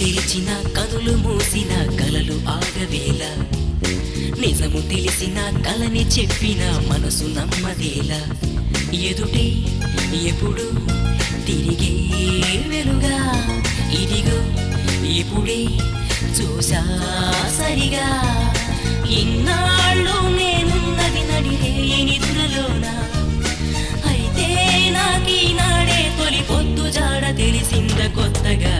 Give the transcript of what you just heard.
తెరిచిన కనులు మూసిన కలలు ఆగవేళ నిజము తెలిసిన కలని చెప్పిన మనసు నమ్మదేలా ఎదుటే ఎప్పుడు తిరిగే వెలుగా ఇదిగో ఇప్పుడే చూసా సరిగా ఇన్నాళ్ళు నేనున్నది నడిరే నిద్రలోనా అయితే నాకీనాడే తొలి పొద్దు జాడ తెలిసింద కొత్తగా